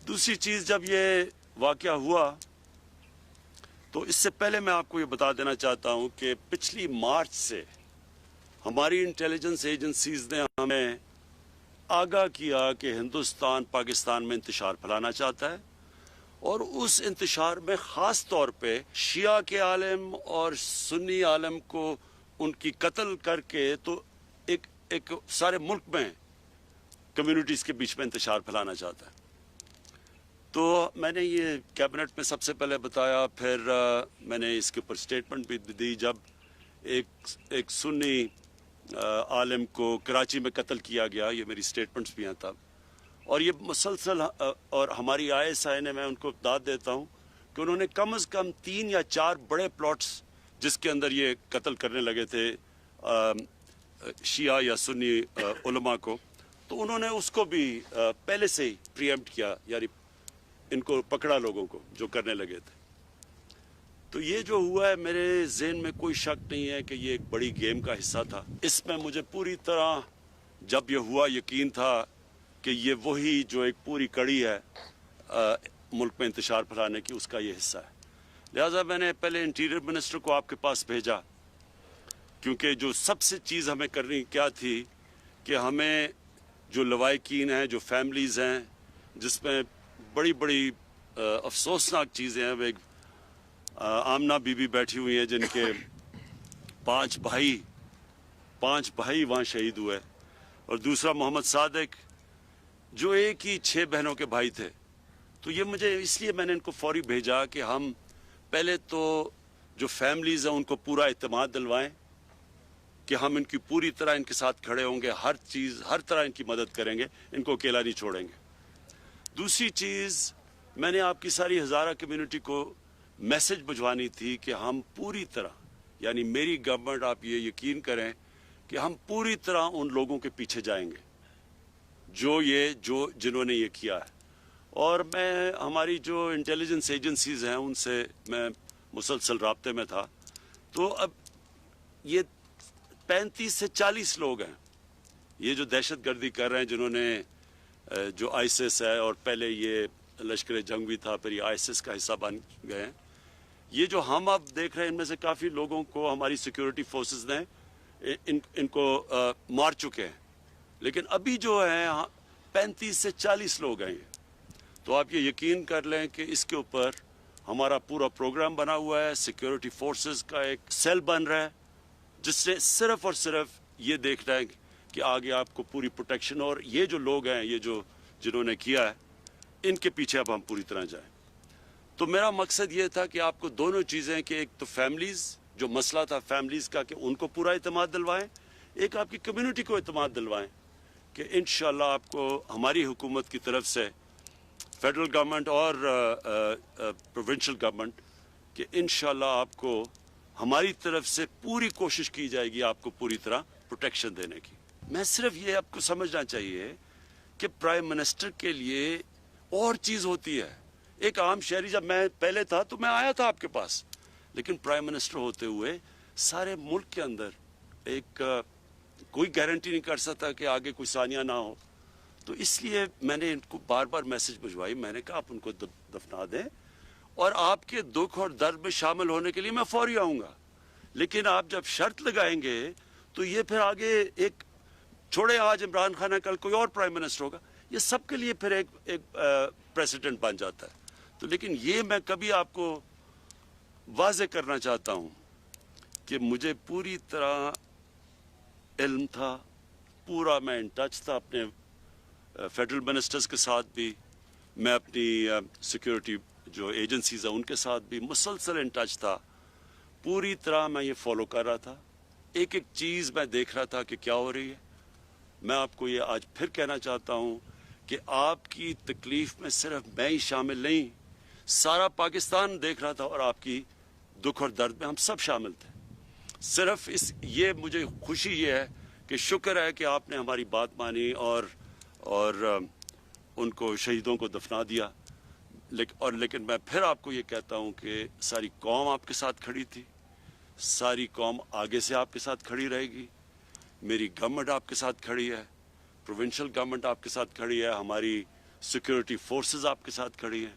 दूसरी चीज़, जब ये वाक़या हुआ तो इससे पहले मैं आपको ये बता देना चाहता हूँ कि पिछली मार्च से हमारी इंटेलिजेंस एजेंसीज़ ने हमें आगाह किया कि हिंदुस्तान पाकिस्तान में इंतशार फैलाना चाहता है और उस इंतशार में ख़ास तौर पे शिया के आलिम और सुन्नी आलिम को उनकी कत्ल करके तो एक सारे मुल्क में कम्युनिटीज़ के बीच में इंतशार फैलाना चाहता है। तो मैंने ये कैबिनेट में सबसे पहले बताया, फिर मैंने इसके ऊपर स्टेटमेंट भी दी जब एक सुन्नी आलिम को कराची में कत्ल किया गया। ये मेरी स्टेटमेंट्स भी हैं तब, और ये मुसलसल, और हमारी ISI ने, मैं उनको दाद देता हूँ कि उन्होंने कम से कम 3 या 4 बड़े प्लॉट्स जिसके अंदर ये कत्ल करने लगे थे शिया या सुन्नी उलमा को, तो उन्होंने उसको भी पहले से ही प्रीएम्प्ट किया, यानी इनको पकड़ा लोगों को जो करने लगे थे। तो ये जो हुआ है, मेरे ज़हन में कोई शक नहीं है कि ये एक बड़ी गेम का हिस्सा था। इसमें मुझे पूरी तरह जब ये हुआ यकीन था कि ये वही जो एक पूरी कड़ी है मुल्क में इंतशार फैलाने की, उसका ये हिस्सा है। लिहाजा मैंने पहले इंटीरियर मिनिस्टर को आपके पास भेजा, क्योंकि जो सबसे चीज़ हमें करनी क्या थी कि हमें जो लवाहिकीन हैं, जो फैमिलीज़ हैं, जिसमें बड़ी बड़ी अफसोसनाक चीज़ें हैं। एक आमना बीबी बैठी हुई है जिनके 5 भाई वहाँ शहीद हुए, और दूसरा मोहम्मद सादिक जो एक ही 6 बहनों के भाई थे। तो ये मुझे इसलिए मैंने इनको फौरी भेजा कि हम पहले तो जो फैमिलीज़ हैं उनको पूरा इत्मीनान दिलवाएं कि हम इनकी पूरी तरह इनके साथ खड़े होंगे, हर तरह इनकी मदद करेंगे, इनको अकेला नहीं छोड़ेंगे। दूसरी चीज़, मैंने आपकी सारी हज़ारा कम्युनिटी को मैसेज भिजवानी थी कि हम पूरी तरह, यानी मेरी गवर्नमेंट, आप ये यकीन करें कि हम पूरी तरह उन लोगों के पीछे जाएंगे जिन्होंने ये किया है। और मैं हमारी जो इंटेलिजेंस एजेंसीज़ हैं उनसे मैं मुसलसल राब्ते में था। तो अब ये 35 से 40 लोग हैं ये जो दहशत गर्दी कर रहे हैं, जिन्होंने जो ISIS है, और पहले ये लश्कर जंग भी था, फिर ये ISIS का हिस्सा बन गए हैं। ये जो हम अब देख रहे हैं, इनमें से काफ़ी लोगों को हमारी सिक्योरिटी फोर्सेस ने इनको मार चुके हैं, लेकिन अभी जो है 35 से 40 लोग हैं ये। तो आप ये यकीन कर लें कि इसके ऊपर हमारा पूरा प्रोग्राम बना हुआ है। सिक्योरिटी फोर्सेस का एक सेल बन रहा है जिससे सिर्फ और सिर्फ ये देखना है कि आगे आपको पूरी प्रोटेक्शन, और ये जो लोग हैं, ये जिन्होंने किया है, इनके पीछे अब हम पूरी तरह जाएं। तो मेरा मकसद ये था कि आपको दोनों चीज़ें, कि एक तो फैमिलीज़, जो मसला था फैमिलीज़ का, कि उनको पूरा इत्मीनान दिलवाएं, एक आपकी कम्युनिटी को इत्मीनान दिलवाएं कि इंशाल्लाह आपको हमारी हुकूमत की तरफ से, फेडरल गवर्नमेंट और प्रोविंशियल गवर्नमेंट, कि इंशाल्लाह आपको हमारी तरफ से पूरी कोशिश की जाएगी आपको पूरी तरह प्रोटेक्शन देने की। मैं सिर्फ ये आपको समझना चाहिए कि प्राइम मिनिस्टर के लिए और चीज़ होती है। एक आम शहरी, जब मैं पहले था तो मैं आया था आपके पास, लेकिन प्राइम मिनिस्टर होते हुए सारे मुल्क के अंदर कोई गारंटी नहीं कर सकता कि आगे कोई सानिया ना हो। तो इसलिए मैंने इनको बार बार मैसेज भिजवाई, मैंने कहा आप उनको दफना दें, और आपके दुख और दर्द में शामिल होने के लिए मैं फौरी आऊँगा। लेकिन आप जब शर्त लगाएंगे तो ये फिर आगे एक छोड़े, आज इमरान खान है, कल कोई और प्राइम मिनिस्टर होगा, ये सबके लिए फिर एक प्रेसिडेंट बन जाता है। तो लेकिन ये मैं कभी आपको वाज़े करना चाहता हूँ कि मुझे पूरी तरह इल्म था, पूरा मैं इन टच था अपने फेडरल मिनिस्टर्स के साथ भी, मैं अपनी सिक्योरिटी जो एजेंसीज हैं उनके साथ भी मुसलसल इन टच था। पूरी तरह मैं ये फॉलो कर रहा था, एक एक चीज़ मैं देख रहा था कि क्या हो रही है। मैं आपको ये आज फिर कहना चाहता हूँ कि आपकी तकलीफ़ में सिर्फ मैं ही शामिल नहीं, सारा पाकिस्तान देख रहा था, और आपकी दुख और दर्द में हम सब शामिल थे। सिर्फ ये मुझे खुशी ये है कि शुक्र है कि आपने हमारी बात मानी और उनको, शहीदों को दफना दिया। लेकिन मैं फिर आपको ये कहता हूँ कि सारी कौम आपके साथ खड़ी थी, सारी कौम आगे से आपके साथ खड़ी रहेगी। मेरी गवर्नमेंट आपके साथ खड़ी है, प्रोविंशियल गवर्नमेंट आपके साथ खड़ी है, हमारी सिक्योरिटी फोर्सेस आपके साथ खड़ी हैं।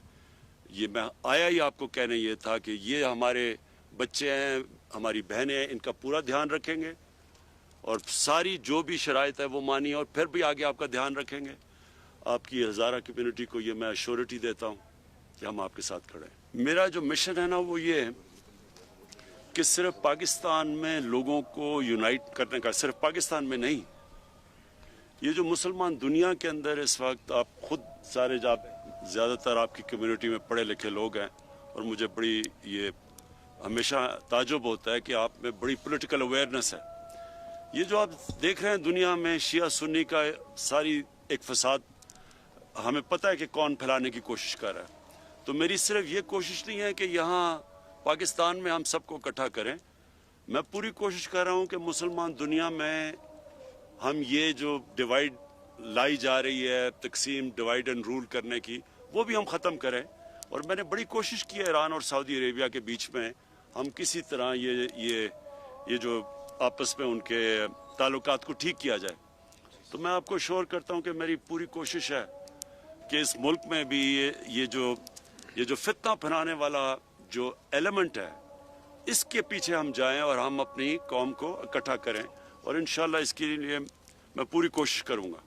ये मैं आया ही आपको कहने ये था कि ये हमारे बच्चे हैं, हमारी बहनें हैं, इनका पूरा ध्यान रखेंगे और सारी जो भी शराइत है वो मानिए और फिर भी आगे आपका ध्यान रखेंगे। आपकी हज़ारा कम्युनिटी को ये मैं अश्योरिटी देता हूँ कि हम आपके साथ खड़े हैं। मेरा जो मिशन है ना वो ये है कि सिर्फ पाकिस्तान में लोगों को यूनाइट करने का, सिर्फ पाकिस्तान में नहीं, ये जो मुसलमान दुनिया के अंदर इस वक्त, आप खुद सारे ज़्यादातर आपकी कम्युनिटी में पढ़े लिखे लोग हैं और मुझे बड़ी ये हमेशा ताजुब होता है कि आप में बड़ी पॉलिटिकल अवेयरनेस है। ये जो आप देख रहे हैं दुनिया में शिया सुन्नी का सारी एक फसाद, हमें पता है कि कौन फैलाने की कोशिश कर रहा है। तो मेरी सिर्फ ये कोशिश नहीं है कि यहाँ पाकिस्तान में हम सबको इकट्ठा करें, मैं पूरी कोशिश कर रहा हूँ कि मुसलमान दुनिया में हम ये जो डिवाइड लाई जा रही है, तकसीम, डिवाइड एंड रूल करने की, वो भी हम ख़त्म करें। और मैंने बड़ी कोशिश की है ईरान और सऊदी अरेबिया के बीच में हम किसी तरह ये जो आपस में उनके ताल्लुकात को ठीक किया जाए। तो मैं आपको श्योर करता हूँ कि मेरी पूरी कोशिश है कि इस मुल्क में भी ये जो फितना फैलाने वाला जो एलिमेंट है, इसके पीछे हम जाएं और हम अपनी कौम को इकट्ठा करें और इंशाल्लाह इसके लिए मैं पूरी कोशिश करूँगा।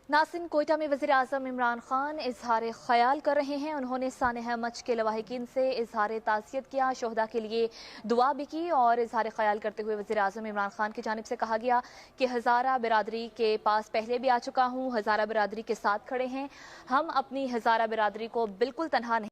नासिन, कोयटा में वज़ीर आज़म इमरान खान इजहार ख्याल कर रहे हैं। उन्होंने सानह मच के लवाहिकीन से इजहार ताज़ियत किया, शोहदा के लिए दुआ भी की और इजहार ख्याल करते हुए वज़ीर आज़म इमरान खान की जानिब से कहा गया कि हज़ारा बिरादरी के पास पहले भी आ चुका हूँ, हज़ारा बिरादरी के साथ खड़े हैं, हम अपनी हज़ारा बिरादरी को बिल्कुल तनहा नहीं